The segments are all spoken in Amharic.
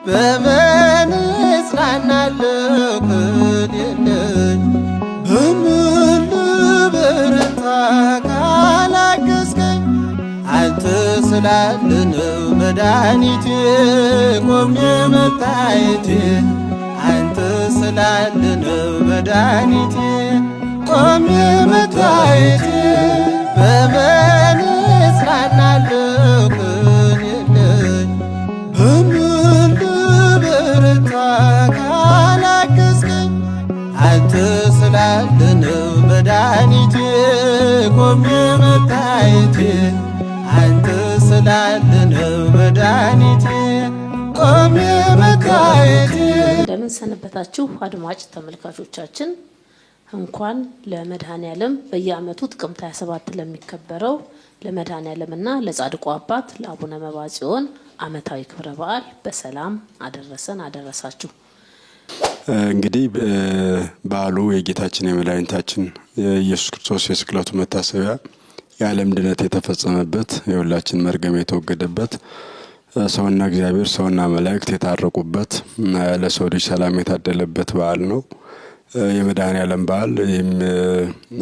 በምን እጽናናለሁ ከሌለኝ በምን ልበረታ ካላገዝከኝ አንተ ስላለ ነው መድኃኒቴ ቆሜ መታየቴ አንተ ስላለ ነው መድኃኒቴ ቆሜ መታየቴ በምን እጽናናለሁ ከሌለኝ በምን ልበረታ ካላገዝከኝ አንተ ስላለ ነው መድኃኒቴ ቆሜ መታየቴ አንተ ስላለ ነው መድኃኒቴ ቆሜ መታየቴ። እንደምን ሰነበታችሁ አድማጭ ተመልካቾቻችን። እንኳን ለመድኃኔዓለም በየዓመቱ ጥቅምት 27 ለሚከበረው ለመድኃኔዓለምና ለጻድቁ አባት ለአቡነ መብዓጽዮን ዓመታዊ ክብረ በዓል በሰላም አደረሰን አደረሳችሁ። እንግዲህ በዓሉ የጌታችን የመድኃኒታችን የኢየሱስ ክርስቶስ የስቅለቱ መታሰቢያ የዓለም ድነት የተፈጸመበት የሁላችን መርገም የተወገደበት ሰውና እግዚአብሔር ሰውና መላእክት የታረቁበት ለሰው ልጅ ሰላም የታደለበት በዓል ነው። የመድኃኔዓለም በዓል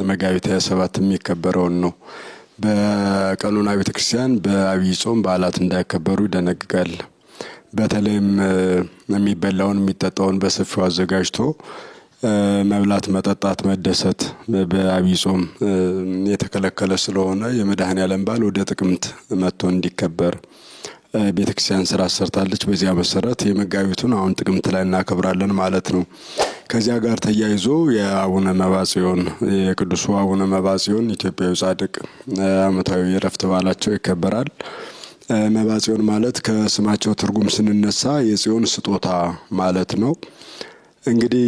መጋቢት 27 የሚከበረውን ነው። በቀኖና ቤተክርስቲያን በአብይ ጾም በዓላት እንዳይከበሩ ይደነግጋል። በተለይም የሚበላውን የሚጠጣውን በሰፊው አዘጋጅቶ መብላት፣ መጠጣት፣ መደሰት በአብይ ጾም የተከለከለ ስለሆነ የመድኃኔዓለም በዓል ወደ ጥቅምት መጥቶ እንዲከበር ቤተክርስቲያን ስራ ሰርታለች። በዚያ መሰረት የመጋቢቱን አሁን ጥቅምት ላይ እናከብራለን ማለት ነው። ከዚያ ጋር ተያይዞ የአቡነ መብዓጽዮን የቅዱሱ አቡነ መብዓጽዮን ኢትዮጵያዊ ጻድቅ ዓመታዊ የዕረፍት በዓላቸው ይከበራል። መብዓጽዮን ማለት ከስማቸው ትርጉም ስንነሳ የጽዮን ስጦታ ማለት ነው። እንግዲህ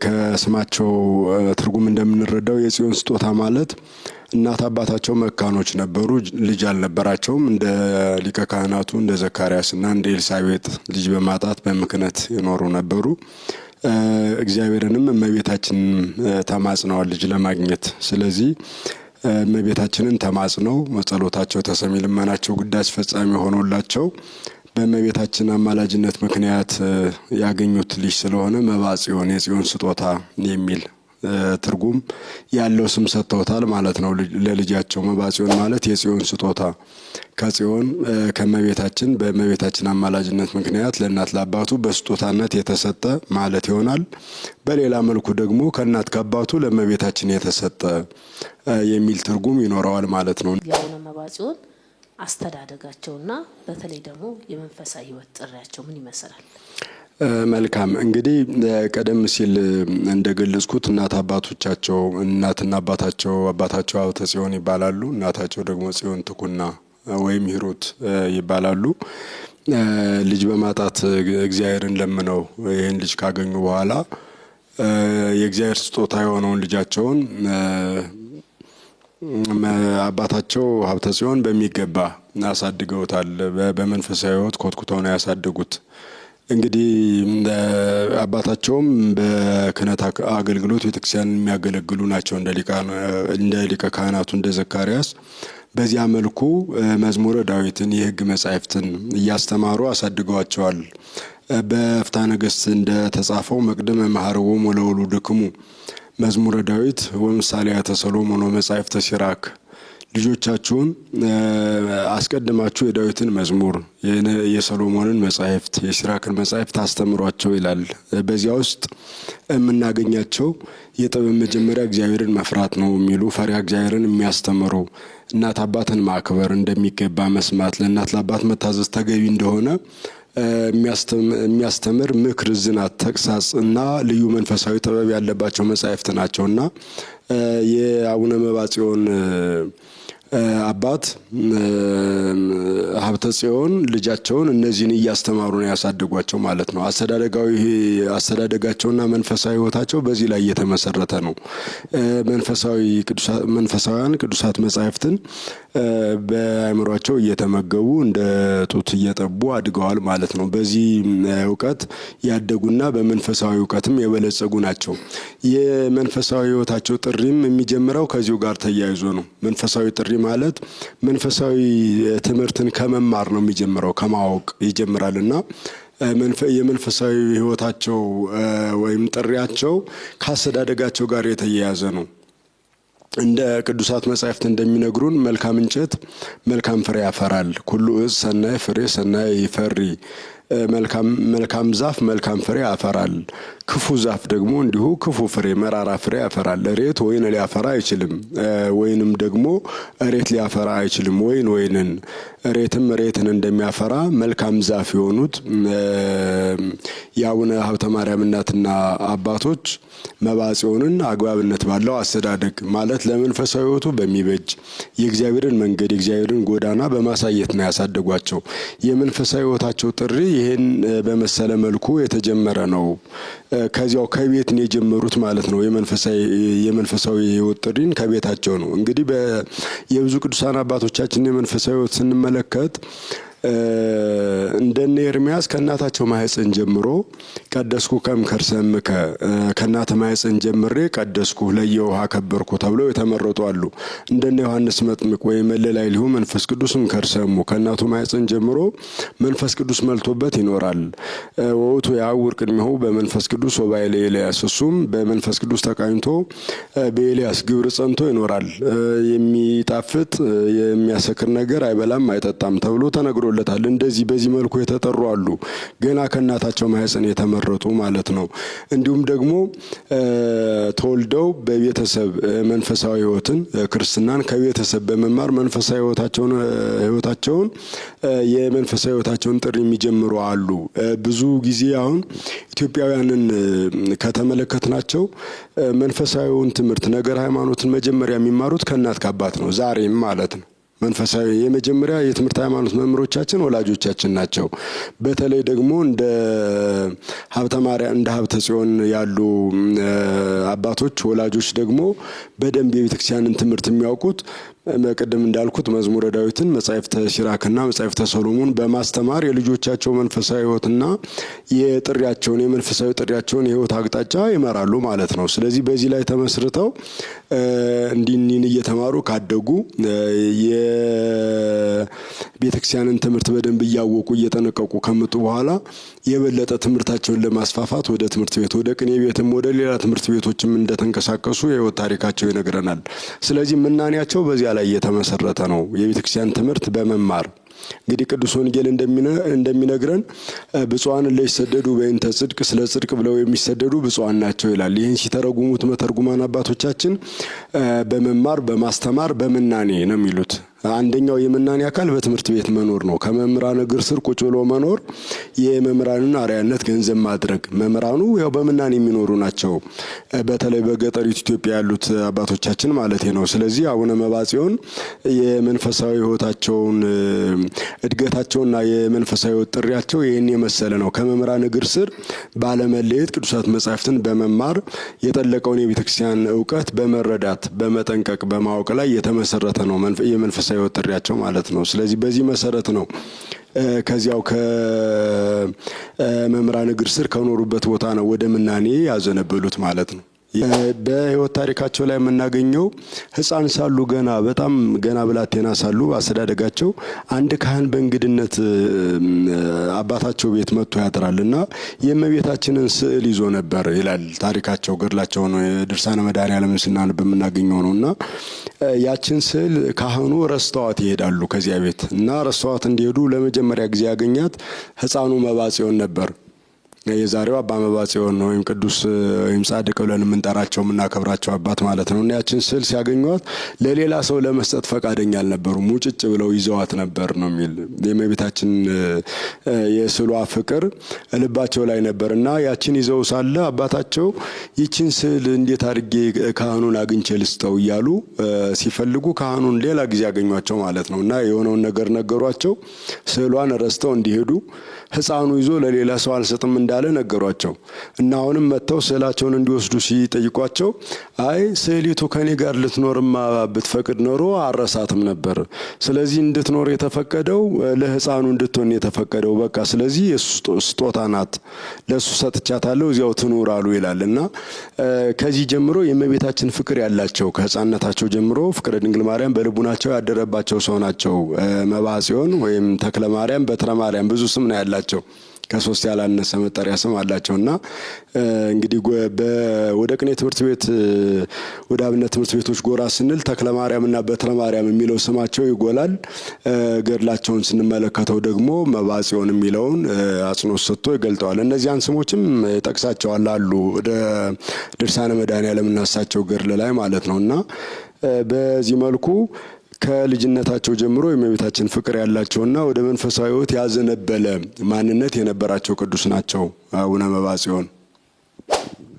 ከስማቸው ትርጉም እንደምንረዳው የጽዮን ስጦታ ማለት እናት አባታቸው መካኖች ነበሩ፣ ልጅ አልነበራቸውም። እንደ ሊቀ ካህናቱ እንደ ዘካርያስና እንደ ኤልሳቤጥ ልጅ በማጣት በምክነት የኖሩ ነበሩ። እግዚአብሔርንም እመቤታችን ተማጽነዋል ልጅ ለማግኘት። ስለዚህ እመቤታችንን ተማጽነው ጸሎታቸው ተሰሚ፣ ልመናቸው ግዳጅ ፈጻሚ ሆኖላቸው በእመቤታችን አማላጅነት ምክንያት ያገኙት ልጅ ስለሆነ መብዓጽዮን የጽዮን ስጦታ የሚል ትርጉም ያለው ስም ሰጥተውታል ማለት ነው ለልጃቸው። መብዓጽዮን ማለት የጽዮን ስጦታ፣ ከጽዮን ከእመቤታችን በእመቤታችን አማላጅነት ምክንያት ለእናት ለአባቱ በስጦታነት የተሰጠ ማለት ይሆናል። በሌላ መልኩ ደግሞ ከእናት ከአባቱ ለእመቤታችን የተሰጠ የሚል ትርጉም ይኖረዋል ማለት ነው። የአቡነ መብዓጽዮን አስተዳደጋቸውና በተለይ ደግሞ የመንፈሳዊ ሕይወት ጥሪያቸው ምን ይመስላል? መልካም እንግዲህ ቀደም ሲል እንደገለጽኩት እናትና አባታቸው ሀብተ ጽዮን ይባላሉ። እናታቸው ደግሞ ጽዮን ትኩና ወይም ሂሩት ይባላሉ። ልጅ በማጣት እግዚአብሔርን ለምነው ይህን ልጅ ካገኙ በኋላ የእግዚአብሔር ስጦታ የሆነውን ልጃቸውን አባታቸው ሀብተ ጽዮን በሚገባ አሳድገውታል። በመንፈሳዊ ሕይወት ኮትኩተው ነው ያሳደጉት። እንግዲህ አባታቸውም በክህነት አገልግሎት ቤተክርስቲያን የሚያገለግሉ ናቸው እንደ ሊቀ ካህናቱ እንደ ዘካርያስ። በዚያ መልኩ መዝሙረ ዳዊትን የሕግ መጻሕፍትን እያስተማሩ አሳድገዋቸዋል። በፍትሐ ነገሥት እንደተጻፈው መቅደመ መኃረዎሙ ለውሉድክሙ መዝሙረ ዳዊት ወምሳሌያተ ሰሎሞን ወመጻሕፍተ ሲራክ፣ ልጆቻችሁን አስቀድማችሁ የዳዊትን መዝሙር የሰሎሞንን መጻሕፍት የሲራክን መጻሕፍት አስተምሯቸው ይላል። በዚያ ውስጥ የምናገኛቸው የጥበብ መጀመሪያ እግዚአብሔርን መፍራት ነው የሚሉ ፈሪሃ እግዚአብሔርን የሚያስተምሩ፣ እናት አባትን ማክበር እንደሚገባ መስማት፣ ለእናት ለአባት መታዘዝ ተገቢ እንደሆነ የሚያስተምር ምክር፣ ዝናት፣ ተግሳጽ እና ልዩ መንፈሳዊ ጥበብ ያለባቸው መጻሕፍት ናቸውና የአቡነ መብዓጽዮን አባት ሀብተ ጽዮን ልጃቸውን እነዚህን እያስተማሩ ነው ያሳደጓቸው ማለት ነው። አስተዳደጋቸውና መንፈሳዊ ሕይወታቸው በዚህ ላይ የተመሰረተ ነው። መንፈሳውያን ቅዱሳት መጻሕፍትን በአእምሯቸው እየተመገቡ እንደ ጡት እየጠቡ አድገዋል ማለት ነው። በዚህ እውቀት ያደጉና በመንፈሳዊ እውቀትም የበለጸጉ ናቸው። የመንፈሳዊ ሕይወታቸው ጥሪም የሚጀምረው ከዚሁ ጋር ተያይዞ ነው። መንፈሳዊ ጥሪ ማለት መንፈሳዊ ትምህርትን ከመማር ነው የሚጀምረው፣ ከማወቅ ይጀምራልና የመንፈሳዊ ሕይወታቸው ወይም ጥሪያቸው ከአስተዳደጋቸው ጋር የተያያዘ ነው። እንደ ቅዱሳት መጻሕፍት እንደሚነግሩን መልካም እንጨት መልካም ፍሬ ያፈራል፣ ኩሉ ዕፅ ሰናይ ፍሬ ሰናይ ይፈሪ። መልካም ዛፍ መልካም ፍሬ ያፈራል፣ ክፉ ዛፍ ደግሞ እንዲሁ ክፉ ፍሬ መራራ ፍሬ ያፈራል። እሬት ወይን ሊያፈራ አይችልም፣ ወይንም ደግሞ እሬት ሊያፈራ አይችልም። ወይንን እሬትም እሬትን እንደሚያፈራ መልካም ዛፍ የሆኑት የአቡነ ሀብተ ማርያም እናትና አባቶች መብዓ ጽዮንን አግባብነት ባለው አስተዳደግ ማለት ለመንፈሳዊ ሕይወቱ በሚበጅ የእግዚአብሔርን መንገድ የእግዚአብሔርን ጎዳና በማሳየት ነው ያሳደጓቸው። የመንፈሳዊ ሕይወታቸው ጥሪ ይህን በመሰለ መልኩ የተጀመረ ነው። ከዚያው ከቤት ነው የጀመሩት ማለት ነው። የመንፈሳዊ ሕይወት ጥሪን ከቤታቸው ነው። እንግዲህ የብዙ ቅዱሳን አባቶቻችን የመንፈሳዊ ሕይወት ስንመለከት እንደነ ኤርምያስ ከእናታቸው ማህፀን ጀምሮ ቀደስኩ ከመከርሰ እምከ ከእናተ ማህፀን ጀምሬ ቀደስኩ ለየውሃ ከበርኩ ተብለው የተመረጡ አሉ። እንደነ ዮሐንስ መጥምቅ ወይም መለላይሊሁ መንፈስ ቅዱስም ከርሰሙ ከእናቱ ማህፀን ጀምሮ መንፈስ ቅዱስ መልቶበት ይኖራል። ወውቱ ያውር ቅድሚሁ በመንፈስ ቅዱስ ወባይለ ኤልያስ እሱም በመንፈስ ቅዱስ ተቃኝቶ በኤልያስ ግብር ጸንቶ ይኖራል። የሚጣፍጥ የሚያሰክር ነገር አይበላም አይጠጣም ተብሎ ተነግሮ እንደዚህ በዚህ መልኩ የተጠሩ አሉ። ገና ከእናታቸው ማህፀን የተመረጡ ማለት ነው። እንዲሁም ደግሞ ተወልደው በቤተሰብ መንፈሳዊ ሕይወትን ክርስትናን ከቤተሰብ በመማር መንፈሳዊ ሕይወታቸውን የመንፈሳዊ ሕይወታቸውን ጥሪ የሚጀምሩ አሉ። ብዙ ጊዜ አሁን ኢትዮጵያውያንን ከተመለከትናቸው መንፈሳዊውን ትምህርት ነገር ሃይማኖትን መጀመሪያ የሚማሩት ከእናት ከአባት ነው። ዛሬም ማለት ነው። መንፈሳዊ የመጀመሪያ የትምህርት ሃይማኖት መምህሮቻችን ወላጆቻችን ናቸው። በተለይ ደግሞ እንደ ሀብተ ማርያም እንደ ሀብተ ጽዮን ያሉ አባቶች ወላጆች ደግሞ በደንብ የቤተክርስቲያንን ትምህርት የሚያውቁት ቅድም እንዳልኩት መዝሙረ ዳዊትን መጻሕፍተ ሲራክና መጻሕፍተ ሰሎሞን በማስተማር የልጆቻቸው መንፈሳዊ ሕይወትና የመንፈሳዊ ጥሪያቸውን የሕይወት አቅጣጫ ይመራሉ ማለት ነው። ስለዚህ በዚህ ላይ ተመስርተው እንዲህን እየተማሩ ካደጉ የቤተክርስቲያንን ትምህርት በደንብ እያወቁ እየጠነቀቁ ከመጡ በኋላ የበለጠ ትምህርታቸውን ለማስፋፋት ወደ ትምህርት ቤት ወደ ቅኔ ቤትም ወደ ሌላ ትምህርት ቤቶችም እንደተንቀሳቀሱ የሕይወት ታሪካቸው ይነግረናል። ስለዚህ ምናኔያቸው በዚያ ላይ የተመሰረተ ነው። የቤተክርስቲያን ትምህርት በመማር እንግዲህ ቅዱስ ወንጌል እንደሚነግረን ብፁዓን ለይሰደዱ በእንተ ጽድቅ ስለ ጽድቅ ብለው የሚሰደዱ ብፁዓን ናቸው ይላል። ይህን ሲተረጉሙት መተርጉማን አባቶቻችን በመማር በማስተማር በምናኔ ነው የሚሉት። አንደኛው የምናኔ አካል በትምህርት ቤት መኖር ነው። ከመምህራን እግር ስር ቁጭ ብሎ መኖር፣ የመምህራንን አርአያነት ገንዘብ ማድረግ። መምህራኑ ያው በምናኔ የሚኖሩ ናቸው። በተለይ በገጠሪቱ ኢትዮጵያ ያሉት አባቶቻችን ማለት ነው። ስለዚህ አቡነ መብዓ ጽዮን የመንፈሳዊ ሕይወታቸውን እድገታቸውና የመንፈሳዊ ሕይወት ጥሪያቸው ይህን የመሰለ ነው። ከመምህራን እግር ስር ባለመለየት ቅዱሳት መጻሕፍትን በመማር የጠለቀውን የቤተክርስቲያን እውቀት በመረዳት በመጠንቀቅ በማወቅ ላይ የተመሰረተ ነው የመንፈሳዊ ሕይወት ጥሪያቸው ማለት ነው። ስለዚህ በዚህ መሰረት ነው ከዚያው ከመምህራን እግር ስር ከኖሩበት ቦታ ነው ወደ ምናኔ ያዘነበሉት ማለት ነው። በሕይወት ታሪካቸው ላይ የምናገኘው ሕፃን ሳሉ በጣም ገና ብላቴና ሳሉ አስተዳደጋቸው አንድ ካህን በእንግድነት አባታቸው ቤት መጥቶ ያድራልና የእመቤታችንን ስዕል ይዞ ነበር ይላል ታሪካቸው። ገድላቸው ነው ድርሳነ መድኃኔዓለም ስናነብ የምናገኘው ነውና ያችን ስዕል ካህኑ ረስተዋት ይሄዳሉ ከዚያ ቤት እና ረስተዋት እንዲሄዱ ለመጀመሪያ ጊዜ ያገኛት ሕፃኑ መብዓ ጽዮን ነበር። የዛሬው አባ መብዓ ጽዮን ነው ወይም ቅዱስ ወይም ጻድቅ ብለን የምንጠራቸው የምናከብራቸው አባት ማለት ነው። እና ያችን ስዕል ሲያገኟት ለሌላ ሰው ለመስጠት ፈቃደኛ አልነበሩም። ሙጭጭ ብለው ይዘዋት ነበር ነው የሚል የእመቤታችን የስዕሏ ፍቅር ልባቸው ላይ ነበር እና ያችን ይዘው ሳለ አባታቸው ይችን ስዕል እንዴት አድርጌ ካህኑን አግኝቼ ልስጠው እያሉ ሲፈልጉ ካህኑን ሌላ ጊዜ ያገኟቸው ማለት ነው። እና የሆነውን ነገር ነገሯቸው። ስዕሏን ረስተው እንዲሄዱ ሕፃኑ ይዞ ለሌላ ሰው አልሰጥም እንዳለ ነገሯቸው እና አሁንም መጥተው ስዕላቸውን እንዲወስዱ ሲጠይቋቸው አይ ስዕሊቱ ከኔ ጋር ልትኖርማ ብትፈቅድ ኖሮ አረሳትም ነበር። ስለዚህ እንድትኖር የተፈቀደው ለሕፃኑ እንድትሆን የተፈቀደው በቃ ስለዚህ ስጦታ ናት፣ ለሱ ሰጥቻታለሁ፣ እዚያው ትኑር አሉ ይላል እና ከዚህ ጀምሮ የእመቤታችን ፍቅር ያላቸው ከሕፃንነታቸው ጀምሮ ፍቅረ ድንግል ማርያም በልቡናቸው ያደረባቸው ሰው ናቸው። መብዓ ጽዮን ወይም ተክለ ማርያም፣ በትረ ማርያም ብዙ ስም ነው ያላቸው። ከ3 ያላነሰ መጠሪያ ስም አላቸውና እንግዲህ ወደ ቅኔ ትምህርት ቤት ወደ አብነት ትምህርት ቤቶች ጎራ ስንል ተክለ ማርያምና በትረ ማርያም የሚለው ስማቸው ይጎላል። ገድላቸውን ስንመለከተው ደግሞ መባጽዮን የሚለውን አጽንኦት ሰጥቶ ይገልጠዋል። እነዚያን ስሞችም ጠቅሳቸዋል አሉ ወደ ድርሳነ መድኃኔዓለም እና እሳቸው ገድል ላይ ማለት ነውና በዚህ መልኩ ከልጅነታቸው ጀምሮ የእመቤታችን ፍቅር ያላቸውና ወደ መንፈሳዊ ሕይወት ያዘነበለ ማንነት የነበራቸው ቅዱስ ናቸው አቡነ መባጽዮን።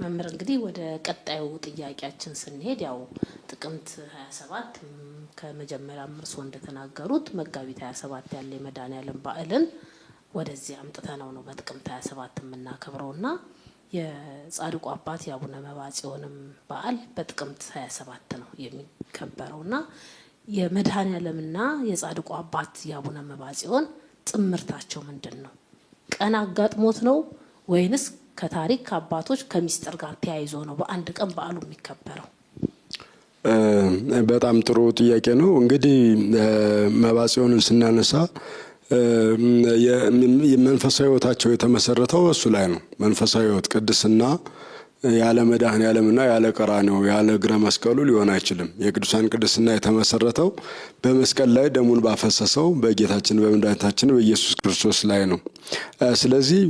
መምህር እንግዲህ ወደ ቀጣዩ ጥያቄያችን ስንሄድ ያው ጥቅምት 27 ከመጀመሪያ እርሶ እንደተናገሩት መጋቢት 27 ያለ የመድኃኔዓለም በዓልን ወደዚህ አምጥተነው ነው በጥቅምት 27 የምናከብረውና የጻድቁ አባት የአቡነ መባጽዮንም በዓል በጥቅምት 27 ነው የሚከበረውና የመድኃኔዓለምና የጻድቁ አባት የአቡነ መባጽዮን ጥምርታቸው ምንድን ነው? ቀን አጋጥሞት ነው ወይንስ ከታሪክ አባቶች ከሚስጥር ጋር ተያይዞ ነው በአንድ ቀን በዓሉ የሚከበረው? በጣም ጥሩ ጥያቄ ነው። እንግዲህ መባጽዮንን ስናነሳ የመንፈሳዊ ሕይወታቸው የተመሰረተው እሱ ላይ ነው። መንፈሳዊ ሕይወት ቅድስና ያለ መድኃኔዓለምና ያለ ቀራንዮ ያለ እግረ መስቀሉ ሊሆን አይችልም። የቅዱሳን ቅድስና የተመሰረተው በመስቀል ላይ ደሙን ባፈሰሰው በጌታችን በመድኃኒታችን በኢየሱስ ክርስቶስ ላይ ነው። ስለዚህ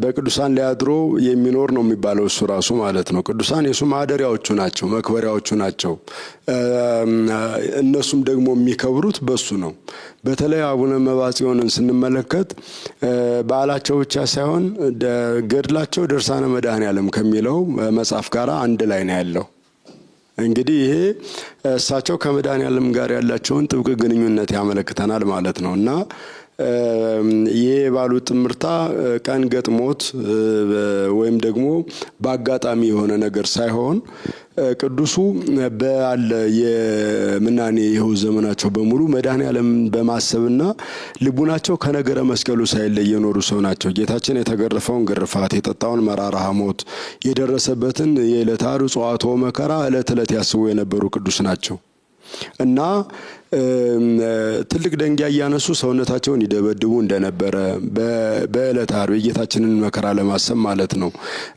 በቅዱሳን ላይ አድሮ የሚኖር ነው የሚባለው እሱ ራሱ ማለት ነው። ቅዱሳን የሱ ማደሪያዎቹ ናቸው፣ መክበሪያዎቹ ናቸው። እነሱም ደግሞ የሚከብሩት በሱ ነው። በተለይ አቡነ መባጽዮንን ስንመለከት በዓላቸው ብቻ ሳይሆን ገድላቸው ድርሳነ መድኃኔዓለም ከሚለው መጽሐፍ ጋር አንድ ላይ ነው ያለው። እንግዲህ ይሄ እሳቸው ከመድኃኔዓለም ጋር ያላቸውን ጥብቅ ግንኙነት ያመለክተናል ማለት ነው እና ይሄ ባሉት ጥምርታ ቀን ገጥሞት ወይም ደግሞ በአጋጣሚ የሆነ ነገር ሳይሆን ቅዱሱ በአለ የምናኔ ይኸው ዘመናቸው በሙሉ መድኃኔዓለም በማሰብና ልቡናቸው ከነገረ መስቀሉ ሳይለይ የኖሩ ሰው ናቸው። ጌታችን የተገረፈውን ግርፋት፣ የጠጣውን መራራ ሐሞት፣ የደረሰበትን የዕለተ ዓርብ ጽዋዕትወ መከራ ዕለት ዕለት ያስቡ የነበሩ ቅዱስ ናቸው እና ትልቅ ደንጋይ እያነሱ ሰውነታቸውን ይደበድቡ እንደነበረ በዕለተ ዓርብ የጌታችንን መከራ ለማሰብ ማለት ነው።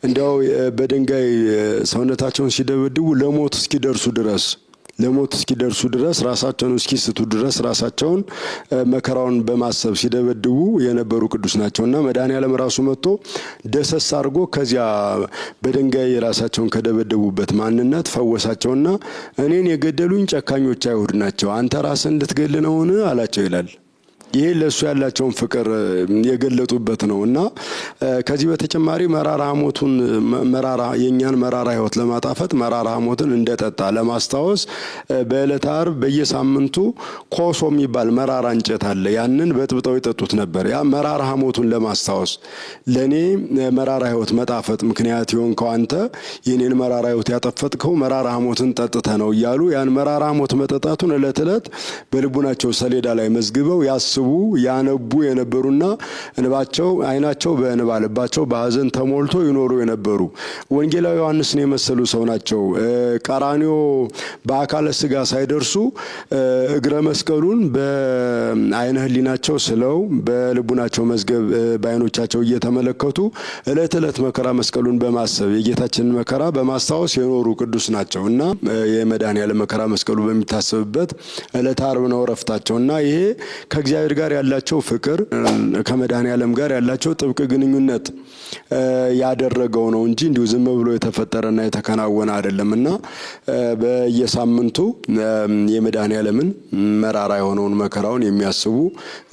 እንዲያው በድንጋይ ሰውነታቸውን ሲደበድቡ ለሞት እስኪደርሱ ድረስ ራሳቸውን እስኪስቱ ድረስ ራሳቸውን መከራውን በማሰብ ሲደበድቡ የነበሩ ቅዱስ ናቸውና መድኃኔዓለም ራሱ መጥቶ ደሰስ አድርጎ ከዚያ በድንጋይ ራሳቸውን ከደበደቡበት ማንነት ፈወሳቸውና እኔን የገደሉኝ ጨካኞች አይሁድ ናቸው፣ አንተ ራስን እንድትገል ነውን አላቸው ይላል። ይሄ ለሱ ያላቸውን ፍቅር የገለጡበት ነውና ከዚህ በተጨማሪ የኛን መራራ ሕይወት ለማጣፈጥ መራራ ሐሞትን እንደጠጣ ለማስታወስ በዕለተ ዓርብ በየሳምንቱ ኮሶ የሚባል መራራ እንጨት አለ። ያንን በጥብጠው ይጠጡት ነበር። ያ መራራ ሐሞቱን ለማስታወስ ለኔ መራራ ሕይወት መጣፈጥ ምክንያት የሆንከው አንተ የኔን መራራ ሕይወት ያጠፈጥከው መራራ ሐሞትን ጠጥተህ ነው እያሉ ያን መራራ ሐሞት መጠጣቱን ዕለት ዕለት በልቡናቸው ሰሌዳ ላይ መዝግበው ያነቡ የነበሩና እንባቸው አይናቸው በእንባ ልባቸው በሐዘን ተሞልቶ ይኖሩ የነበሩ ወንጌላዊ ዮሐንስን የመሰሉ ሰው ናቸው። ቀራንዮ በአካለ ስጋ ሳይደርሱ እግረ መስቀሉን በአይነ ህሊናቸው ስለው በልቡናቸው መዝገብ በአይኖቻቸው እየተመለከቱ ዕለት ዕለት መከራ መስቀሉን በማሰብ የጌታችንን መከራ በማስታወስ የኖሩ ቅዱስ ናቸው እና የመድኃኔዓለም መከራ መስቀሉ በሚታሰብበት ዕለተ ዓርብ ነው ዕረፍታቸውና ይሄ ከእግዚአብሔር ጋር ያላቸው ፍቅር ከመድኃኔዓለም ጋር ያላቸው ጥብቅ ግንኙነት ያደረገው ነው እንጂ እንዲሁ ዝም ብሎ የተፈጠረና የተከናወነ አይደለምና በየሳምንቱ የመድኃኔዓለምን መራራ የሆነውን መከራውን የሚያስቡ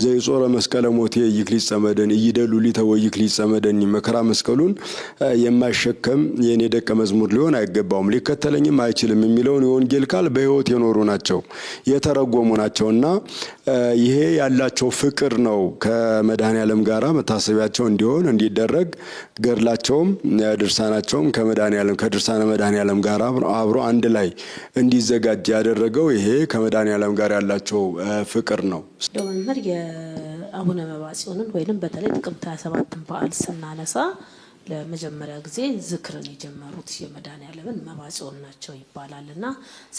ዘይጾረ መስቀለ ሞቴ ይክሊጽ ጸመደን ይደሉ ሊተወ ይክሊጽ ጸመደን መከራ መስቀሉን የማይሸከም የኔ ደቀ መዝሙር ሊሆን አይገባውም ሊከተለኝም አይችልም የሚለውን የወንጌል ቃል በሕይወት የኖሩ ናቸው፣ የተረጎሙ ናቸውና ይሄ ያላቸው ፍቅር ነው ከመድኃኔዓለም ጋራ መታሰቢያቸው እንዲሆን እንዲደረግ ገድላቸውም ድርሳናቸውም ከድርሳነ መድኃኔዓለም ጋር አብሮ አንድ ላይ እንዲዘጋጅ ያደረገው ይሄ ከመድኃኔዓለም ጋር ያላቸው ፍቅር ነው። መምህር የአቡነ መባጽዮንን ወይንም በተለይ ጥቅምት 27 በዓል ስናነሳ ለመጀመሪያ ጊዜ ዝክርን የጀመሩት የመድኃኔዓለምን መባጽዮን ናቸው ይባላልና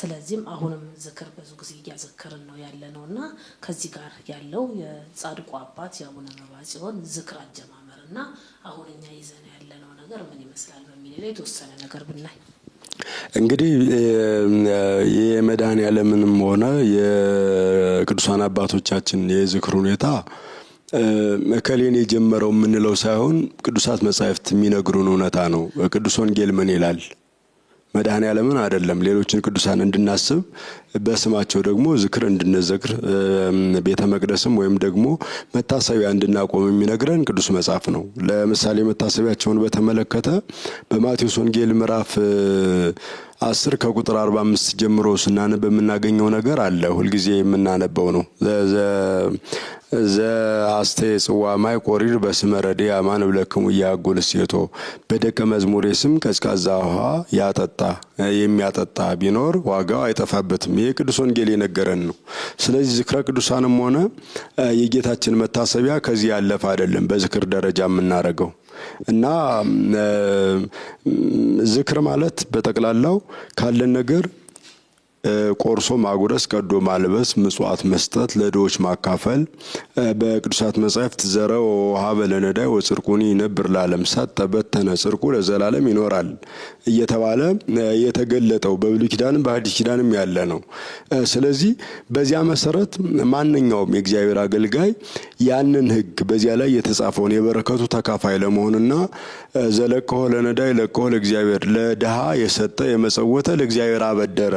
ስለዚህም አሁንም ዝክር ብዙ ጊዜ እያዘከርን ነው ያለነውና ከዚህ ጋር ያለው የጻድቁ አባት የአቡነ መባጽዮን ዝክር አጀማመርና አሁን እኛ ይዘን ያለነው ነገር ምን ይመስላል በሚል ላይ የተወሰነ ነገር ብናይ እንግዲህ የመድኃኔዓለምንም ሆነ የቅዱሳን አባቶቻችን የዝክር ሁኔታ እከሌን የጀመረው የምንለው ሳይሆን ቅዱሳት መጻሕፍት የሚነግሩን እውነታ ነው። ቅዱስ ወንጌል ምን ይላል? መድኃኔዓለምን አይደለም ሌሎችን ቅዱሳን እንድናስብ በስማቸው ደግሞ ዝክር እንድንዘክር ቤተ መቅደስም ወይም ደግሞ መታሰቢያ እንድናቆም የሚነግረን ቅዱስ መጽሐፍ ነው። ለምሳሌ መታሰቢያቸውን በተመለከተ በማቴዎስ ወንጌል ምዕራፍ 10 ከቁጥር 45 ጀምሮ ስናነብ የምናገኘው ነገር አለ። ሁልጊዜ የምናነበው ነው። አስቴ ጽዋ ማይ ቆሪር በስመ ረድኤ አማን ብለክሙ እያጎል ሴቶ በደቀ መዝሙሬ ስም ቀዝቃዛ ውሃ ያጠጣ የሚያጠጣ ቢኖር ዋጋው አይጠፋበትም። ይሄ ቅዱስ ወንጌል የነገረን ነው። ስለዚህ ዝክረ ቅዱሳንም ሆነ የጌታችን መታሰቢያ ከዚህ ያለፈ አይደለም በዝክር ደረጃ የምናደርገው እና ዝክር ማለት በጠቅላላው ካለን ነገር ቆርሶ ማጉረስ፣ ቀዶ ማልበስ፣ ምጽዋት መስጠት፣ ለድሆች ማካፈል በቅዱሳት መጻሕፍት ዘረው ወሀበ ለነዳይ ወጽድቁኒ ይነብር ለዓለም ሰጠ በተነ ጽድቁ ለዘላለም ይኖራል እየተባለ የተገለጠው በብሉይ ኪዳንም በሐዲስ ኪዳንም ያለ ነው። ስለዚህ በዚያ መሰረት ማንኛውም የእግዚአብሔር አገልጋይ ያንን ሕግ በዚያ ላይ የተጻፈውን የበረከቱ ተካፋይ ለመሆንና ዘለቀሆ ለነዳይ ለቀሆ ለእግዚአብሔር ለድሃ የሰጠ የመጸወተ ለእግዚአብሔር አበደረ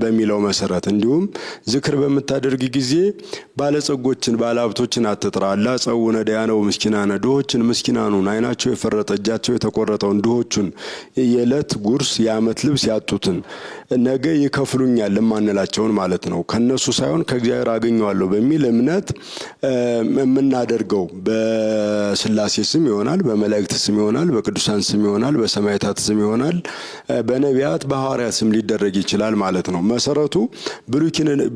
በሚለው መሰረት እንዲሁም ዝክር በምታደርግ ጊዜ ባለጸጎችን ባለሀብቶችን አትጥራ አላ ጸው ነዳያነው ምስኪናነ ድሆችን ምስኪናኑን አይናቸው የፈረጠ እጃቸው የተቆረጠውን ድሆቹን የዕለት ጉርስ የዓመት ልብስ ያጡትን ነገ ይከፍሉኛል ለማንላቸውን ማለት ነው ከነሱ ሳይሆን ከእግዚአብሔር አገኘዋለሁ በሚል እምነት የምናደርገው በስላሴ ስም ይሆናል፣ በመላእክት ስም ይሆናል፣ በቅዱሳን ስም ይሆናል፣ በሰማዕታት ስም ይሆናል፣ በነቢያት በሐዋርያት ስም ሊደረግ ይችላል ማለት ነው። መሰረቱ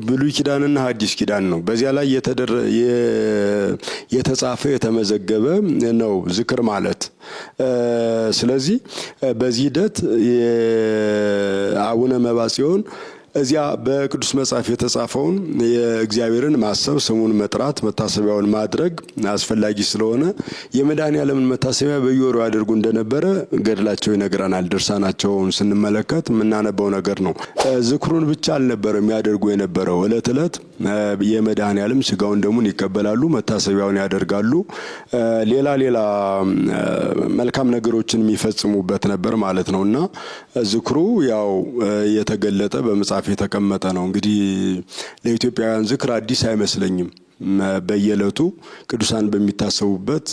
ብሉይ ኪዳንና ሐዲስ ኪዳን ነው። በዚያ ላይ የተጻፈ የተመዘገበ ነው ዝክር ማለት። ስለዚህ በዚህ ሂደት የአቡነ መባጽዮን እዚያ በቅዱስ መጽሐፍ የተጻፈውን የእግዚአብሔርን ማሰብ ስሙን መጥራት መታሰቢያውን ማድረግ አስፈላጊ ስለሆነ የመድኃኔዓለምን መታሰቢያ በየወሩ ያደርጉ እንደነበረ ገድላቸው ይነግረናል። ድርሳናቸውን ስንመለከት የምናነበው ነገር ነው። ዝክሩን ብቻ አልነበረም ያደርጉ የነበረው ዕለት ዕለት የመድኃኔዓለም ስጋውን ደሙን ይቀበላሉ፣ መታሰቢያውን ያደርጋሉ፣ ሌላ መልካም ነገሮችን የሚፈጽሙበት ነበር ማለት ነውና ዝክሩ ያው የተገለጠ በመጽሐፍ የተቀመጠ ነው። እንግዲህ ለኢትዮጵያውያን ዝክር አዲስ አይመስለኝም። በየዕለቱ ቅዱሳን በሚታሰቡበት፣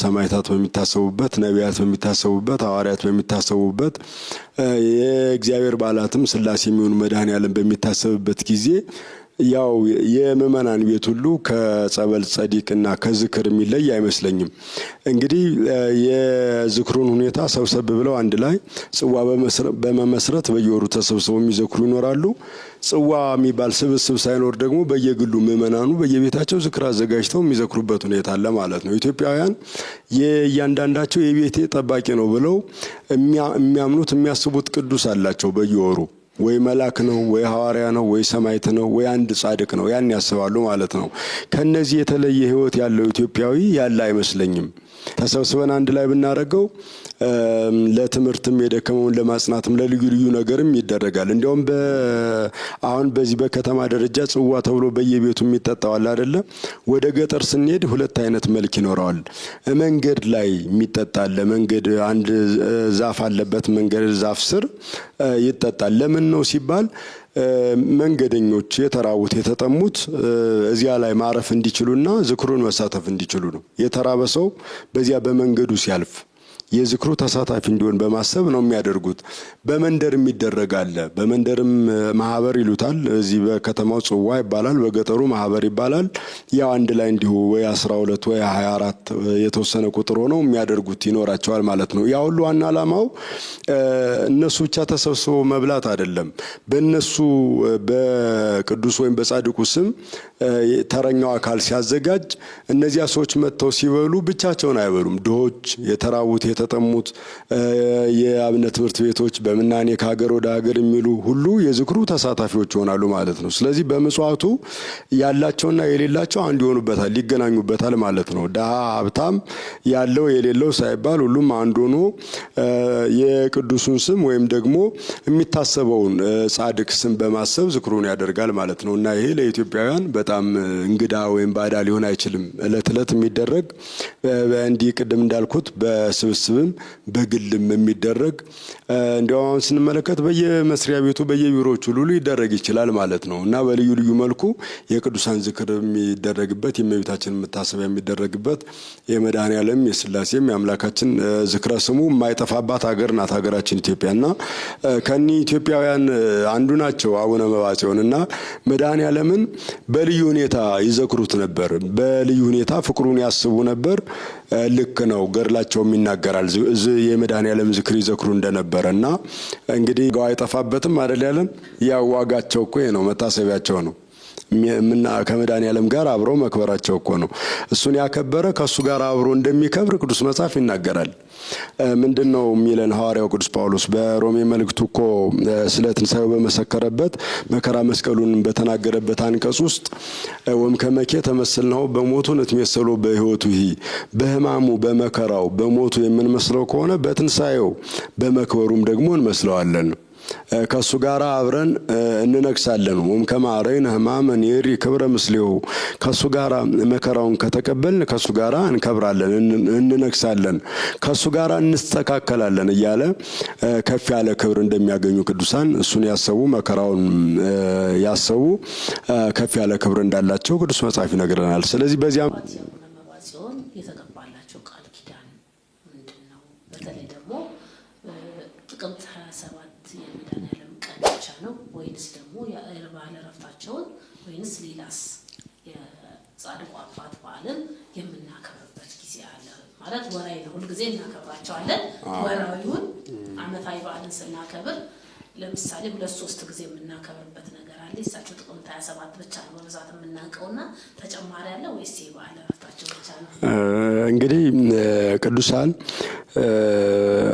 ሰማዕታት በሚታሰቡበት፣ ነቢያት በሚታሰቡበት፣ ሐዋርያት በሚታሰቡበት፣ የእግዚአብሔር በዓላትም ሥላሴ የሚሆኑ መድኃኔዓለም በሚታሰብበት ጊዜ ያው የምእመናን ቤት ሁሉ ከጸበል ጸዲቅና ከዝክር የሚለይ አይመስለኝም። እንግዲህ የዝክሩን ሁኔታ ሰብሰብ ብለው አንድ ላይ ጽዋ በመመስረት በየወሩ ተሰብስበው የሚዘክሩ ይኖራሉ። ጽዋ የሚባል ስብስብ ሳይኖር ደግሞ በየግሉ ምእመናኑ በየቤታቸው ዝክር አዘጋጅተው የሚዘክሩበት ሁኔታ አለ ማለት ነው። ኢትዮጵያውያን የእያንዳንዳቸው የቤቴ ጠባቂ ነው ብለው የሚያምኑት የሚያስቡት ቅዱስ አላቸው በየወሩ ወይ መልአክ ነው ወይ ሐዋርያ ነው ወይ ሰማዕት ነው ወይ አንድ ጻድቅ ነው ያን ያስባሉ ማለት ነው። ከነዚህ የተለየ ሕይወት ያለው ኢትዮጵያዊ ያለ አይመስለኝም። ተሰብስበን አንድ ላይ ብናደርገው ለትምህርትም የደከመውን ለማጽናትም ለልዩ ልዩ ነገርም ይደረጋል። እንዲያውም አሁን በዚህ በከተማ ደረጃ ጽዋ ተብሎ በየቤቱ የሚጠጣው አለ አይደለ? ወደ ገጠር ስንሄድ ሁለት አይነት መልክ ይኖረዋል። መንገድ ላይ የሚጠጣል። መንገድ አንድ ዛፍ አለበት፣ መንገድ ዛፍ ስር ይጠጣል። ለምን ነው ሲባል መንገደኞች የተራቡት የተጠሙት እዚያ ላይ ማረፍ እንዲችሉና ዝክሩን መሳተፍ እንዲችሉ ነው። የተራበ ሰው በዚያ በመንገዱ ሲያልፍ የዝክሩ ተሳታፊ እንዲሆን በማሰብ ነው የሚያደርጉት። በመንደርም ይደረጋል። በመንደርም ማህበር ይሉታል። እዚህ በከተማው ጽዋ ይባላል፣ በገጠሩ ማህበር ይባላል። ያው አንድ ላይ እንዲሁ ወይ 12 ወይ 24 የተወሰነ ቁጥር ሆነው የሚያደርጉት ይኖራቸዋል ማለት ነው። ያ ሁሉ ዋና ዓላማው እነሱ ብቻ ተሰብስበው መብላት አይደለም። በእነሱ በቅዱስ ወይም በጻድቁ ስም ተረኛው አካል ሲያዘጋጅ እነዚያ ሰዎች መጥተው ሲበሉ ብቻቸውን አይበሉም። ድሆች የተራቡት የተጠሙት የአብነት ትምህርት ቤቶች በምናኔ ከሀገር ወደ ሀገር የሚሉ ሁሉ የዝክሩ ተሳታፊዎች ይሆናሉ ማለት ነው። ስለዚህ በምጽዋቱ ያላቸውና የሌላቸው አንድ ይሆኑበታል፣ ሊገናኙበታል ማለት ነው። ድሃ ሀብታም፣ ያለው የሌለው ሳይባል ሁሉም አንድ ሆኖ የቅዱሱን ስም ወይም ደግሞ የሚታሰበውን ጻድቅ ስም በማሰብ ዝክሩን ያደርጋል ማለት ነው እና ይሄ ለኢትዮጵያውያን በጣም እንግዳ ወይም ባዳ ሊሆን አይችልም። እለት እለት የሚደረግ እንዲህ ቅድም እንዳልኩት በስብስብም በግልም የሚደረግ እንዲያውም አሁን ስንመለከት በየመስሪያ ቤቱ በየቢሮዎቹ ሁሉ ሊደረግ ይችላል ማለት ነው እና በልዩ ልዩ መልኩ የቅዱሳን ዝክር የሚደረግበት የእመቤታችን መታሰቢያ የሚደረግበት የመድኃኔዓለም የሥላሴም የአምላካችን ዝክረ ስሙ የማይጠፋባት ሀገር ናት ሀገራችን ኢትዮጵያና ከኒ ኢትዮጵያውያን አንዱ ናቸው አቡነ መባጽዮን እና መድኃኔዓለምን በልዩ ሁኔታ ይዘክሩት ነበር። በልዩ ሁኔታ ፍቅሩን ያስቡ ነበር። ልክ ነው፣ ገድላቸውም ይናገራል የመድኃኔዓለም ዝክር ይዘክሩ እንደነበረ እና እንግዲህ ጋው አይጠፋበትም አይደል ያለን። ያው ዋጋቸው እኮ ነው፣ መታሰቢያቸው ነው። ከመድኃኔዓለም ጋር አብረው መክበራቸው እኮ ነው። እሱን ያከበረ ከሱ ጋር አብሮ እንደሚከብር ቅዱስ መጽሐፍ ይናገራል። ምንድነው የሚለን ሐዋርያው ቅዱስ ጳውሎስ በሮሜ መልእክቱ እኮ ስለ ትንሣኤው በመሰከረበት መከራ መስቀሉን በተናገረበት አንቀጽ ውስጥ ወም ከመኬ ተመስልነው በሞቱ ንትሜሰሎ በሕይወቱ በሕማሙ በመከራው በሞቱ የምንመስለው ከሆነ በትንሣኤው በመክበሩም ደግሞ እንመስለዋለን። ከሱ ጋራ አብረን እንነግሳለን። ወም ከማረይን ሕማመን የሪ ክብረ ምስሌው ከሱ ጋራ መከራውን ከተቀበልን ከሱ ጋራ እንከብራለን፣ እንነግሳለን፣ ከሱ ጋራ እንስተካከላለን እያለ ከፍ ያለ ክብር እንደሚያገኙ ቅዱሳን እሱን ያሰቡ መከራውን ያሰቡ ከፍ ያለ ክብር እንዳላቸው ቅዱስ መጽሐፍ ይነግረናል። ስለዚህ በዚያ የተገባላቸው ቃል ኪዳን ምንድነው? በተለይ ደግሞ ጥቅምት 27 የመድኃኔዓለም ቀን ብቻ ነው ወይንስ ደግሞ የበዓለ ዕረፍታቸውን ወይንስ ሌላስ የጻድቁ አባት በዓልን የምናከብርበት ጊዜ አለ? ማለት ወራይ ነው፣ ሁልጊዜ እናከብራቸዋለን። ወራዊውን ዓመታዊ በዓልን ስናከብር ለምሳሌ 2-3 ጊዜ የምናከብርበት ነገር አለ። እሳቸው ጥቅምት 27 ብቻ ነው በብዛት የምናውቀውና ተጨማሪ አለ ወይስ የበዓለ ዕረፍታቸው ብቻ ነው? እንግዲህ ቅዱሳን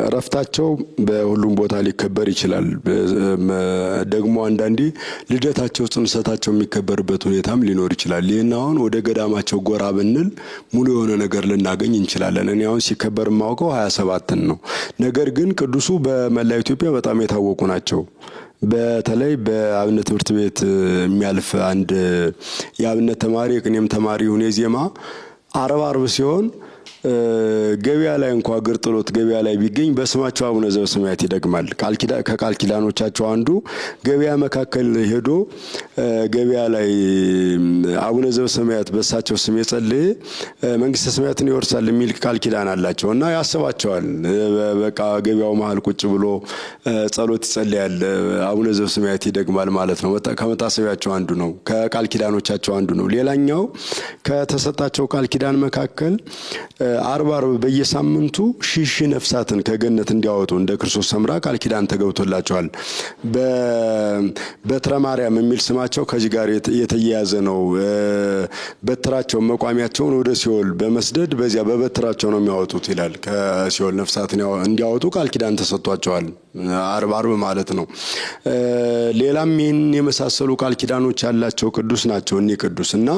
ዕረፍታቸው በሁሉም ቦታ ሊከበር ይችላል። ደግሞ አንዳንዴ ልደታቸው ጽንሰታቸው የሚከበርበት ሁኔታም ሊኖር ይችላል። ይህን አሁን ወደ ገዳማቸው ጎራ ብንል ሙሉ የሆነ ነገር ልናገኝ እንችላለን። እኔ አሁን ሲከበር የማውቀው 27ን ነው። ነገር ግን ቅዱሱ በመላ ኢትዮጵያ በጣም የታወቁ ናቸው። በተለይ በአብነት ትምህርት ቤት የሚያልፍ አንድ የአብነት ተማሪ የቅኔም ተማሪ ሁኔ ዜማ አርብ ሲሆን ገበያ ላይ እንኳን እግር ጥሎት ገበያ ላይ ቢገኝ በስማቸው አቡነ ዘበሰማያት ይደግማል። ከቃል ኪዳኖቻቸው አንዱ ገበያ መካከል ሄዶ ገበያ ላይ አቡነ ዘበሰማያት በሳቸው ስም የጸለየ መንግስተ ሰማያትን ይወርሳል የሚል ቃል ኪዳን አላቸው እና ያስባቸዋል። በቃ ገበያው መሀል ቁጭ ብሎ ጸሎት ይጸልያል፣ አቡነ ዘበሰማያት ይደግማል ማለት ነው። ከመታሰቢያቸው አንዱ ነው፣ ከቃል ኪዳኖቻቸው አንዱ ነው። ሌላኛው ከተሰጣቸው ቃል ኪዳን መካከል አርብ በየሳምንቱ ሺህ ነፍሳትን ከገነት እንዲያወጡ እንደ ክርስቶስ ሰምራ ቃል ኪዳን ተገብቶላቸዋል። በትረ ማርያም የሚል ስማቸው ከዚህ ጋር የተያያዘ ነው። በትራቸው መቋሚያቸውን ወደ ሲኦል በመስደድ በዚያ በበትራቸው ነው የሚያወጡት ይላል። ከሲኦል ነፍሳትን እንዲያወጡ ቃል ኪዳን ተሰጥቷቸዋል። አርብ ማለት ነው። ሌላም ይህን የመሳሰሉ ቃል ኪዳኖች ያላቸው ቅዱስ ናቸው። እኒህ ቅዱስ እና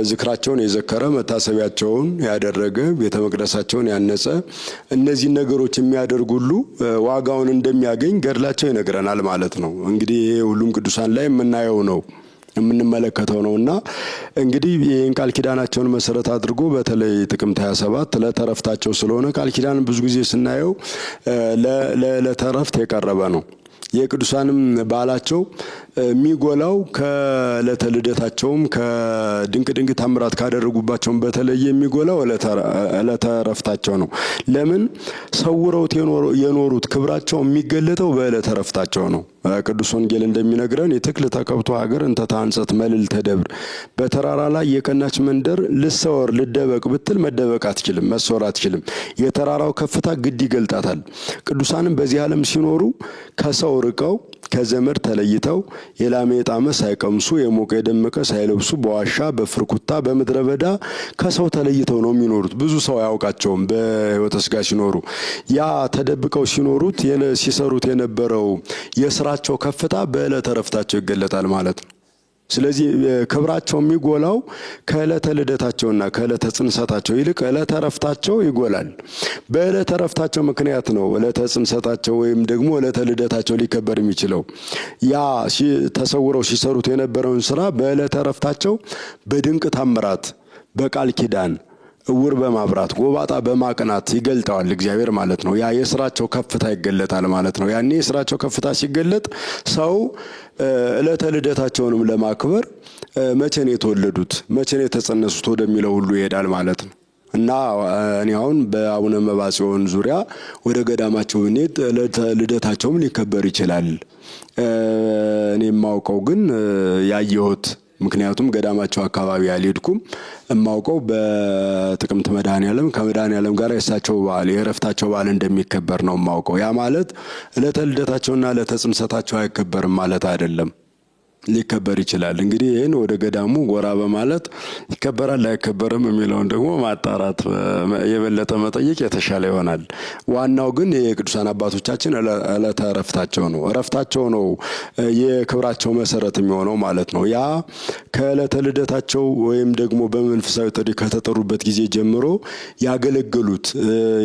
ዝክራቸውን የዘከረ መታሰቢያቸውን ያደረገ ቤተ መቅደሳቸውን ያነጸ እነዚህ ነገሮች የሚያደርጉ ሁሉ ዋጋውን እንደሚያገኝ ገድላቸው ይነግረናል ማለት ነው። እንግዲህ ይሄ ሁሉም ቅዱሳን ላይ የምናየው ነው የምንመለከተው ነውና እንግዲህ ይህን ቃል ኪዳናቸውን መሰረት አድርጎ በተለይ ጥቅምት 27 ለተረፍታቸው ስለሆነ ቃል ኪዳን ብዙ ጊዜ ስናየው ለተረፍት የቀረበ ነው። የቅዱሳንም በዓላቸው የሚጎላው ከዕለተ ልደታቸውም ከድንቅ ድንቅ ታምራት ካደረጉባቸውም በተለየ የሚጎላው ዕለተ ዕረፍታቸው ነው። ለምን? ሰውረውት የኖሩት ክብራቸው የሚገለጠው በዕለተ ዕረፍታቸው ነው። ቅዱስ ወንጌል እንደሚነግረን የትክል ተከብቶ ሀገር እንተ ታንጸት መልል ተደብር፣ በተራራ ላይ የቀናች መንደር ልሰወር ልደበቅ ብትል መደበቅ አትችልም፣ መሰወር አትችልም። የተራራው ከፍታ ግድ ይገልጣታል። ቅዱሳንም በዚህ ዓለም ሲኖሩ ከሰው ርቀው ከዘመድ ተለይተው የላመ የጣመ ሳይቀምሱ የሞቀ የደመቀ ሳይለብሱ በዋሻ በፍርኩታ በምድረ በዳ ከሰው ተለይተው ነው የሚኖሩት። ብዙ ሰው አያውቃቸውም በሕይወተ ሥጋ ሲኖሩ። ያ ተደብቀው ሲኖሩት ሲሰሩት የነበረው የስራቸው ከፍታ በዕለተ ዕረፍታቸው ይገለጣል ማለት ነው። ስለዚህ ክብራቸው የሚጎላው ከዕለተ ልደታቸውና ከዕለተ ጽንሰታቸው ይልቅ ዕለተ ዕረፍታቸው ይጎላል። በዕለተ ዕረፍታቸው ምክንያት ነው ዕለተ ጽንሰታቸው ወይም ደግሞ ዕለተ ልደታቸው ሊከበር የሚችለው። ያ ተሰውረው ሲሰሩት የነበረውን ስራ በዕለተ ዕረፍታቸው በድንቅ ታምራት፣ በቃል ኪዳን፣ እውር በማብራት ጎባጣ በማቅናት ይገልጠዋል እግዚአብሔር ማለት ነው። ያ የስራቸው ከፍታ ይገለጣል ማለት ነው። ያኔ የስራቸው ከፍታ ሲገለጥ ሰው ዕለተ ልደታቸውንም ለማክበር መቼ ነው የተወለዱት፣ መቼ ነው የተጸነሱት ወደሚለው ሁሉ ይሄዳል ማለት ነው። እና እኔ አሁን በአቡነ መብዓ ጽዮን ዙሪያ ወደ ገዳማቸው ብንሄድ ዕለተ ልደታቸውም ሊከበር ይችላል። እኔ የማውቀው ግን ያየሁት ምክንያቱም ገዳማቸው አካባቢ አልሄድኩም። እማውቀው በጥቅምት መድኃኔዓለም ከመድኃኔዓለም ጋር የእሳቸው በዓል የዕረፍታቸው በዓል እንደሚከበር ነው የማውቀው። ያ ማለት ዕለተ ልደታቸውና ዕለተ ጽንሰታቸው አይከበርም ማለት አይደለም። ሊከበር ይችላል። እንግዲህ ይህን ወደ ገዳሙ ጎራ በማለት ይከበራል አይከበርም የሚለውን ደግሞ ማጣራት የበለጠ መጠየቅ የተሻለ ይሆናል። ዋናው ግን የቅዱሳን አባቶቻችን ዕለተ ዕረፍታቸው ነው። ዕረፍታቸው ነው የክብራቸው መሰረት የሚሆነው ማለት ነው። ያ ከዕለተ ልደታቸው ወይም ደግሞ በመንፈሳዊ ጥሪ ከተጠሩበት ጊዜ ጀምሮ ያገለገሉት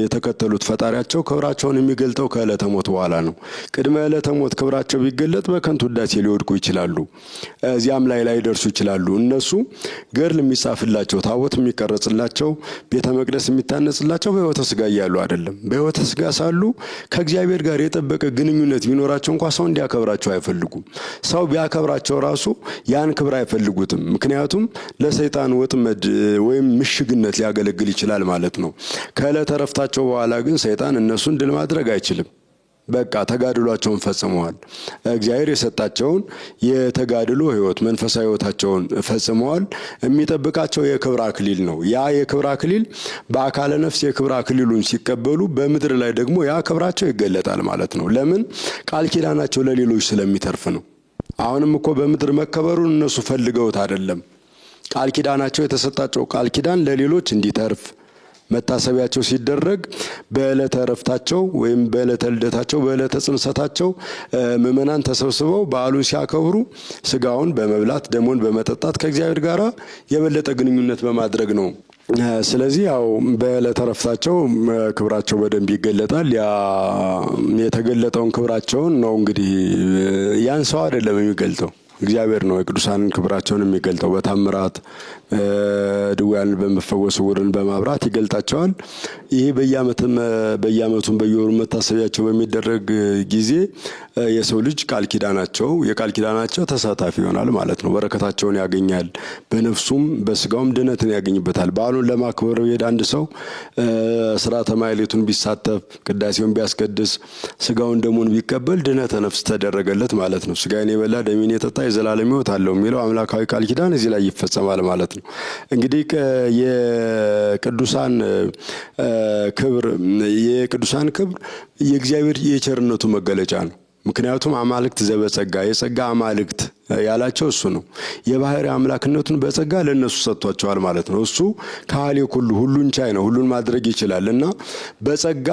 የተከተሉት ፈጣሪያቸው ክብራቸውን የሚገልጠው ከዕለተ ሞት በኋላ ነው። ቅድመ ዕለተ ሞት ክብራቸው ቢገለጥ በከንቱ ውዳሴ ሊወድቁ ይችላሉ። እዚያም ላይ ደርሱ ይችላሉ። እነሱ ገድል የሚጻፍላቸው ታቦት የሚቀረጽላቸው ቤተ መቅደስ የሚታነጽላቸው በሕይወተ ሥጋ እያሉ አይደለም። በሕይወተ ሥጋ ሳሉ ከእግዚአብሔር ጋር የጠበቀ ግንኙነት ቢኖራቸው እንኳ ሰው እንዲያከብራቸው አይፈልጉም። ሰው ቢያከብራቸው ራሱ ያን ክብር አይፈልጉትም። ምክንያቱም ለሰይጣን ወጥመድ ወይም ምሽግነት ሊያገለግል ይችላል ማለት ነው። ከዕለተ ዕረፍታቸው በኋላ ግን ሰይጣን እነሱን ድል ማድረግ አይችልም። በቃ ተጋድሏቸውን ፈጽመዋል። እግዚአብሔር የሰጣቸውን የተጋድሎ ሕይወት መንፈሳዊ ሕይወታቸውን ፈጽመዋል። የሚጠብቃቸው የክብር አክሊል ነው። ያ የክብር አክሊል በአካለ ነፍስ የክብር አክሊሉን ሲቀበሉ በምድር ላይ ደግሞ ያ ክብራቸው ይገለጣል ማለት ነው። ለምን? ቃል ኪዳናቸው ለሌሎች ስለሚተርፍ ነው። አሁንም እኮ በምድር መከበሩን እነሱ ፈልገውት አይደለም። ቃል ኪዳናቸው የተሰጣቸው ቃል ኪዳን ለሌሎች እንዲተርፍ መታሰቢያቸው ሲደረግ በዕለተ ዕረፍታቸው ወይም በዕለተ ልደታቸው በዕለተ ጽንሰታቸው ምእመናን ተሰብስበው በዓሉን ሲያከብሩ ስጋውን በመብላት ደሙን በመጠጣት ከእግዚአብሔር ጋር የበለጠ ግንኙነት በማድረግ ነው። ስለዚህ ያው በዕለተ ዕረፍታቸው ክብራቸው በደንብ ይገለጣል። ያ የተገለጠውን ክብራቸውን ነው እንግዲህ ያን ሰው አይደለም የሚገልጠው እግዚአብሔር ነው የቅዱሳንን ክብራቸውን የሚገልጠው በታምራት ድውያንን በመፈወስ ዕውርን በማብራት ይገልጣቸዋል። ይሄ በየዓመቱም በየወሩ መታሰቢያቸው በሚደረግ ጊዜ የሰው ልጅ የቃል ኪዳናቸው ተሳታፊ ይሆናል ማለት ነው። በረከታቸውን ያገኛል። በነፍሱም በስጋውም ድነትን ያገኝበታል። በዓሉን ለማክበር ሄድ አንድ ሰው ስርዓተ ማሕሌቱን ቢሳተፍ ቅዳሴውን ቢያስቀድስ ስጋውን ደሙን ቢቀበል ድነተ ነፍስ ተደረገለት ማለት ነው። ስጋዬን የበላ ደሜን የጠጣ የዘላለም ሕይወት አለው የሚለው አምላካዊ ቃል ኪዳን እዚህ ላይ ይፈጸማል ማለት ነው። እንግዲህ የቅዱሳን ክብር የእግዚአብሔር የቸርነቱ መገለጫ ነው። ምክንያቱም አማልክት ዘበጸጋ የጸጋ አማልክት ያላቸው እሱ ነው። የባህሪ አምላክነቱን በጸጋ ለነሱ ሰጥቷቸዋል ማለት ነው። እሱ ካህሌ ኩሉ ሁሉን ቻይ ነው፣ ሁሉን ማድረግ ይችላል እና በጸጋ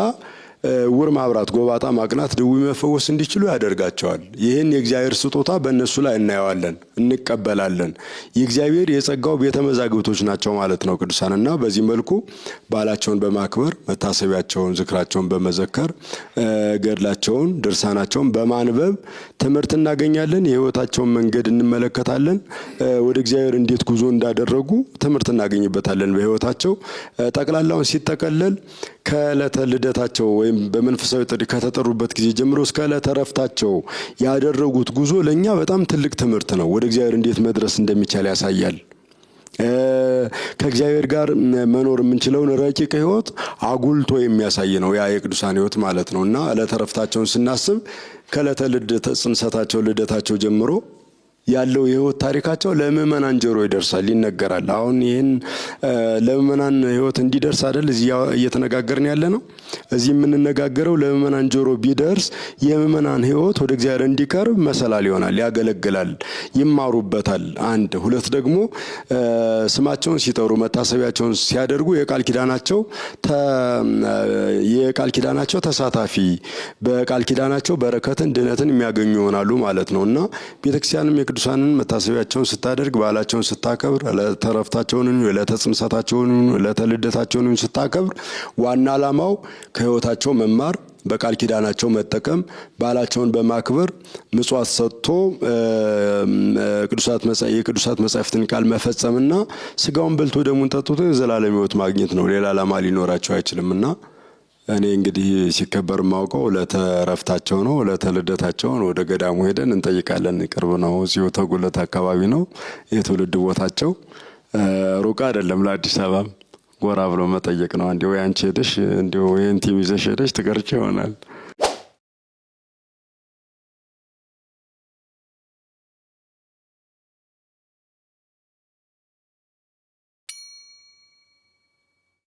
ዕውር ማብራት ጎባጣ ማቅናት ድውይ መፈወስ እንዲችሉ ያደርጋቸዋል። ይህን የእግዚአብሔር ስጦታ በእነሱ ላይ እናየዋለን፣ እንቀበላለን። የእግዚአብሔር የጸጋው ቤተ መዛግብቶች ናቸው ማለት ነው ቅዱሳንና በዚህ መልኩ በዓላቸውን በማክበር መታሰቢያቸውን ዝክራቸውን በመዘከር ገድላቸውን ድርሳናቸውን በማንበብ ትምህርት እናገኛለን። የሕይወታቸውን መንገድ እንመለከታለን። ወደ እግዚአብሔር እንዴት ጉዞ እንዳደረጉ ትምህርት እናገኝበታለን። በሕይወታቸው ጠቅላላውን ሲጠቀለል ከዕለተ ልደታቸው ወይም በመንፈሳዊ ጥሪ ከተጠሩበት ጊዜ ጀምሮ እስከ ዕለተ ዕረፍታቸው ያደረጉት ጉዞ ለእኛ በጣም ትልቅ ትምህርት ነው። ወደ እግዚአብሔር እንዴት መድረስ እንደሚቻል ያሳያል። ከእግዚአብሔር ጋር መኖር የምንችለውን ረቂቅ ሕይወት አጉልቶ የሚያሳይ ነው ያ የቅዱሳን ሕይወት ማለት ነው እና ዕለተ ዕረፍታቸውን ስናስብ ከዕለተ ጽንሰታቸው ልደታቸው ጀምሮ ያለው የህይወት ታሪካቸው ለምእመናን ጆሮ ይደርሳል፣ ይነገራል። አሁን ይህን ለምእመናን ህይወት እንዲደርስ አይደል እዚህ እየተነጋገርን ያለ ነው። እዚህ የምንነጋገረው ለምእመናን ጆሮ ቢደርስ የምእመናን ህይወት ወደ እግዚአብሔር እንዲቀርብ መሰላል ይሆናል፣ ያገለግላል፣ ይማሩበታል። አንድ ሁለት ደግሞ ስማቸውን ሲጠሩ መታሰቢያቸውን ሲያደርጉ የቃል ኪዳናቸው ተሳታፊ፣ በቃል ኪዳናቸው በረከትን ድነትን የሚያገኙ ይሆናሉ ማለት ነው እና ቤተክርስቲያንም የቅዱሳንን መታሰቢያቸውን ስታደርግ በዓላቸውን ስታከብር ዕለተ ዕረፍታቸውን ዕለተ ጽንሰታቸውን ዕለተ ልደታቸውን ስታከብር ዋና ዓላማው ከህይወታቸው መማር፣ በቃል ኪዳናቸው መጠቀም፣ በዓላቸውን በማክበር ምጽዋት ሰጥቶ የቅዱሳት መጻሕፍትን ቃል መፈጸምና ስጋውን በልቶ ደሙን ጠጥቶ የዘላለም ህይወት ማግኘት ነው። ሌላ ዓላማ ሊኖራቸው አይችልምና እኔ እንግዲህ ሲከበር ማውቀው ዕለተ ዕረፍታቸው ነው፣ ዕለተ ልደታቸውን ወደ ገዳሙ ሄደን እንጠይቃለን። ቅርብ ነው፣ እዚሁ ተጉለት አካባቢ ነው የትውልድ ቦታቸው። ሩቅ አይደለም፣ ለአዲስ አበባ ጎራ ብሎ መጠየቅ ነው። አንዴ ወይ አንቺ ሄደሽ እንዲሁ ይሄን ቲም ይዘሽ ሄደሽ ትቀርጪ ይሆናል።